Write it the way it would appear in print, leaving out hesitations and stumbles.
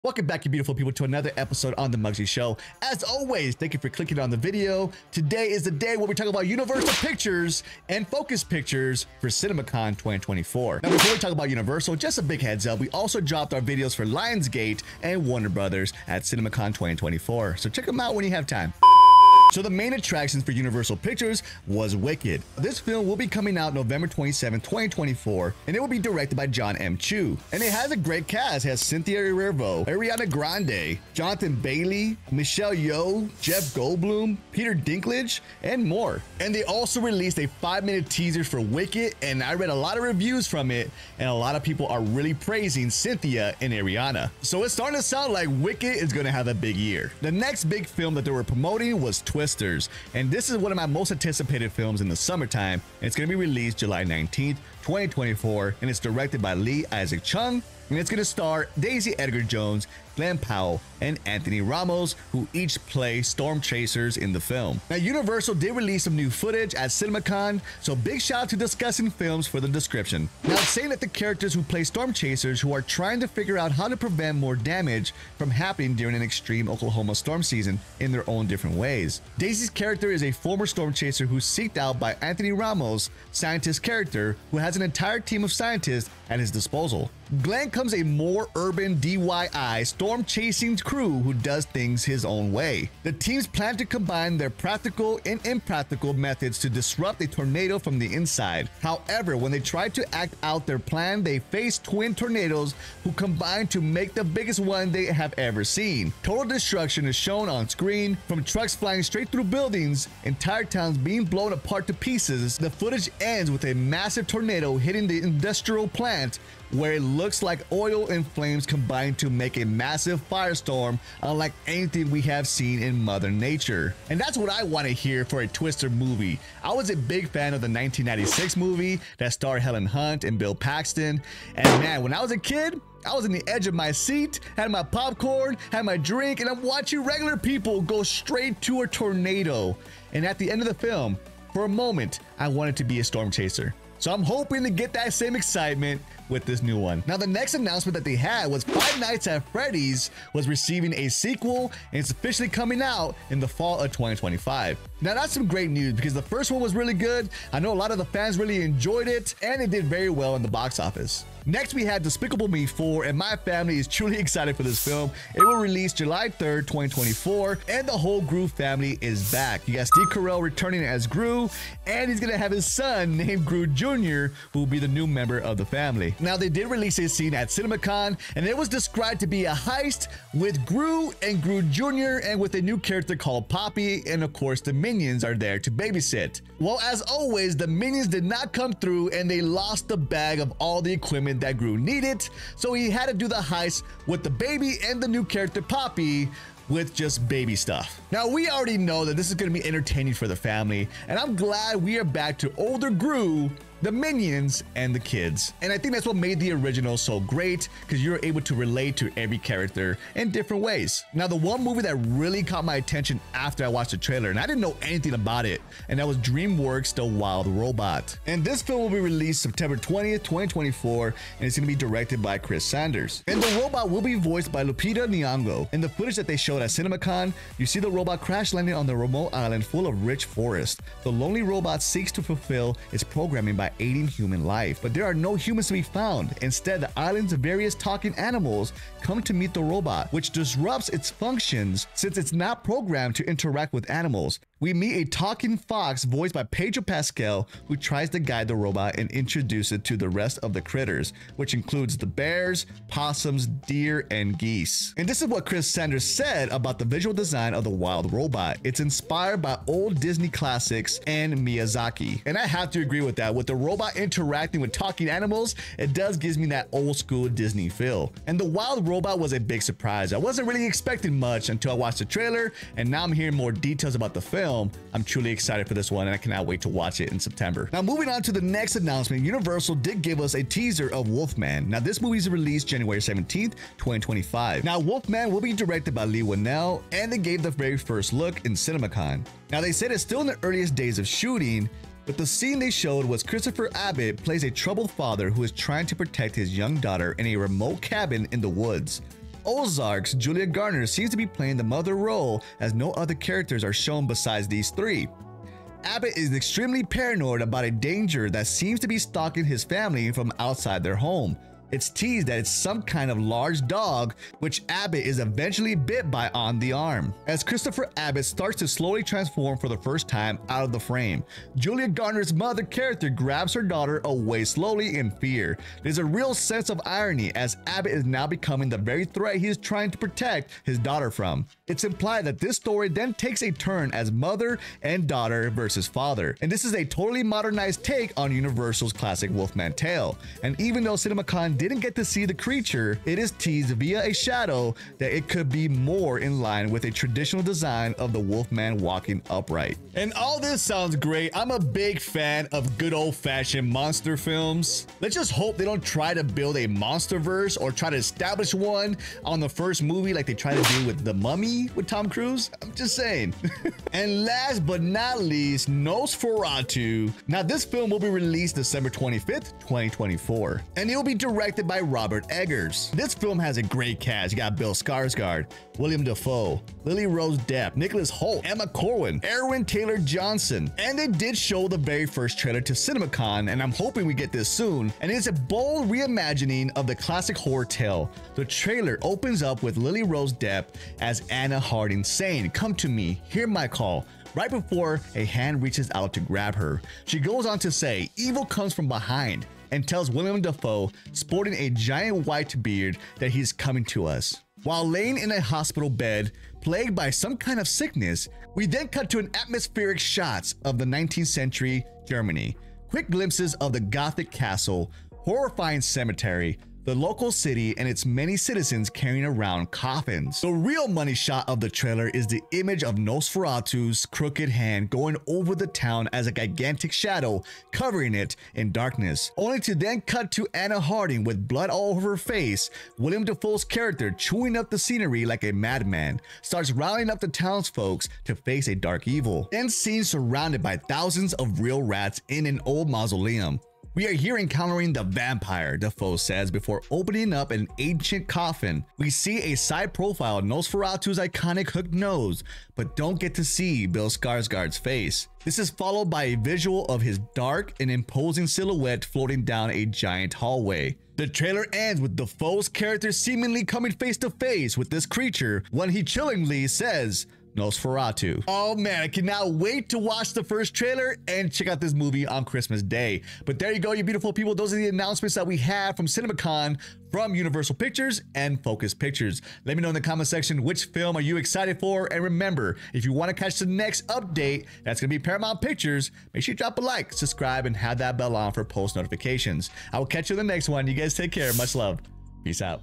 Welcome back, you beautiful people, to another episode on The Muggsy Show. As always, thank you for clicking on the video. Today is the day where we talk about Universal Pictures and Focus Pictures for Cinemacon 2024. Now, before we talk about Universal, just a big heads up, we also dropped our videos for Lionsgate and Warner Brothers at Cinemacon 2024. So check them out when you have time. So the main attractions for Universal Pictures was WIKCED. This film will be coming out November 27, 2024, and it will be directed by John M. Chu. And it has a great cast. It has Cynthia Erivo, Ariana Grande, Jonathan Bailey, Michelle Yeoh, Jeff Goldblum, Peter Dinklage, and more. And they also released a 5-minute teaser for WIKCED, and I read a lot of reviews from it, and a lot of people are really praising Cynthia and Ariana. So it's starting to sound like WIKCED is going to have a big year. The next big film that they were promoting was Twisters, and this is one of my most anticipated films in the summertime, and it's going to be released July 19th, 2024, and it's directed by Lee Isaac Chung, and it's going to star Daisy Edgar Jones, Glenn Powell, and Anthony Ramos, who each play storm chasers in the film. Now, Universal did release some new footage at Cinemacon, so big shout out to Discussing Films for the description. Now, it's saying that the characters who play storm chasers who are trying to figure out how to prevent more damage from happening during an extreme Oklahoma storm season in their own different ways. Daisy's character is a former storm chaser who's seeked out by Anthony Ramos' scientist character, who has an entire team of scientists at his disposal. Glenn comes a more urban DIY storm chasing crew who does things his own way. The teams plan to combine their practical and impractical methods to disrupt a tornado from the inside. However, when they try to act out their plan, they face twin tornadoes who combine to make the biggest one they have ever seen. Total destruction is shown on screen, from trucks flying straight through buildings, entire towns being blown apart to pieces. The footage ends with a massive tornado hitting the industrial plant, where it looks like oil and flames combine to make a massive firestorm unlike anything we have seen in Mother Nature. And that's what I want to hear for a Twister movie. I was a big fan of the 1996 movie that starred Helen Hunt and Bill Paxton, and man, when I was a kid, I was on the edge of my seat, had my popcorn, had my drink, and I'm watching regular people go straight to a tornado. And at the end of the film, for a moment, I wanted to be a storm chaser. So I'm hoping to get that same excitement with this new one. Now, the next announcement that they had was Five Nights at Freddy's was receiving a sequel, and it's officially coming out in the fall of 2025. Now, that's some great news because the first one was really good. I know a lot of the fans really enjoyed it, and it did very well in the box office. Next, we had Despicable Me 4, and my family is truly excited for this film. It will release July 3rd, 2024, and the whole Gru family is back. You got Steve Carell returning as Gru, and he's gonna have his son named Gru Jr., who will be the new member of the family. Now, they did release a scene at Cinemacon, and it was described to be a heist with Gru and Gru Jr., and with a new character called Poppy, and of course, the Minions are there to babysit. Well, as always, the Minions did not come through, and they lost the bag of all the equipment that Gru needed, so he had to do the heist with the baby and the new character Poppy with just baby stuff. Now, we already know that this is going to be entertaining for the family, and I'm glad we are back to older Gru, the Minions, and the kids. And I think that's what made the original so great, because you're able to relate to every character in different ways. Now, the one movie that really caught my attention after I watched the trailer, and I didn't know anything about it, and that was DreamWorks' The Wild Robot. And this film will be released September 20th, 2024, and it's going to be directed by Chris Sanders. And the robot will be voiced by Lupita Nyong'o. In the footage that they showed at Cinemacon, you see the robot crash landing on the remote island full of rich forest. The lonely robot seeks to fulfill its programming by aiding human life, but there are no humans to be found. Instead, the island's various talking animals come to meet the robot, which disrupts its functions since it's not programmed to interact with animals. We meet a talking fox voiced by Pedro Pascal, who tries to guide the robot and introduce it to the rest of the critters, which includes the bears, possums, deer, and geese. And this is what Chris Sanders said about the visual design of the Wild Robot. It's inspired by old Disney classics and Miyazaki. And I have to agree with that. With the robot interacting with talking animals, it does gives me that old school Disney feel. And the Wild Robot was a big surprise. I wasn't really expecting much until I watched the trailer, and now I'm hearing more details about the film. I'm truly excited for this one, and I cannot wait to watch it in September. Now, moving on to the next announcement, Universal did give us a teaser of Wolfman. Now, this movie is released January 17th, 2025. Now, Wolfman will be directed by Leigh Whannell, and they gave the very first look in Cinemacon. Now, they said it's still in the earliest days of shooting, but the scene they showed was Christopher Abbott plays a troubled father who is trying to protect his young daughter in a remote cabin in the woods. Ozark's Julia Garner seems to be playing the mother role, as no other characters are shown besides these three. Abbott is extremely paranoid about a danger that seems to be stalking his family from outside their home. It's teased that it's some kind of large dog, which Abbott is eventually bit by on the arm. As Christopher Abbott starts to slowly transform for the first time out of the frame, Julia Garner's mother character grabs her daughter away slowly in fear. There's a real sense of irony as Abbott is now becoming the very threat he is trying to protect his daughter from. It's implied that this story then takes a turn as mother and daughter versus father, and this is a totally modernized take on Universal's classic Wolfman tale. And even though Cinemacon didn't get to see the creature, it is teased via a shadow that it could be more in line with a traditional design of the Wolfman walking upright. And all this sounds great. I'm a big fan of good old-fashioned monster films. Let's just hope they don't try to build a monsterverse or try to establish one on the first movie like they try to do with The Mummy with Tom Cruise. I'm just saying. And last but not least, NOSFERATU. Now this film will be released December 25th, 2024, and it will be directed by Robert Eggers. This film has a great cast. You got Bill Skarsgård, William Dafoe, Lily Rose Depp, Nicholas Hoult, Emma Corrin, Erwin Taylor Johnson, and they did show the very first trailer to Cinemacon, and I'm hoping we get this soon. And it's a bold reimagining of the classic horror tale. The trailer opens up with Lily Rose Depp as Anna Harding saying, "Come to me, hear my call." Right before a hand reaches out to grab her, she goes on to say, "Evil comes from behind," and tells William Dafoe, sporting a giant white beard, that he's coming to us. While laying in a hospital bed, plagued by some kind of sickness, we then cut to an atmospheric shots of the 19th century Germany. Quick glimpses of the Gothic castle, horrifying cemetery, the local city, and its many citizens carrying around coffins. The real money shot of the trailer is the image of NOSFERATU's crooked hand going over the town as a gigantic shadow covering it in darkness, only to then cut to Anna Harding with blood all over her face. William Dafoe's character, chewing up the scenery like a madman, starts rounding up the townsfolk to face a dark evil, then seen surrounded by thousands of real rats in an old mausoleum. We are here encountering the vampire, Dafoe says, before opening up an ancient coffin. We see a side profile of NOSFERATU's iconic hooked nose, but don't get to see Bill Skarsgård's face. This is followed by a visual of his dark and imposing silhouette floating down a giant hallway. The trailer ends with Dafoe's character seemingly coming face to face with this creature when he chillingly says, "NOSFERATU." Oh man, I cannot wait to watch the first trailer and check out this movie on Christmas Day. But there you go, you beautiful people. Those are the announcements that we have from Cinemacon, from Universal Pictures and Focus Pictures. Let me know in the comment section which film are you excited for. And remember, if you want to catch the next update, that's going to be Paramount Pictures, make sure you drop a like, subscribe, and have that bell on for post notifications. I will catch you in the next one. You guys take care. Much love. Peace out.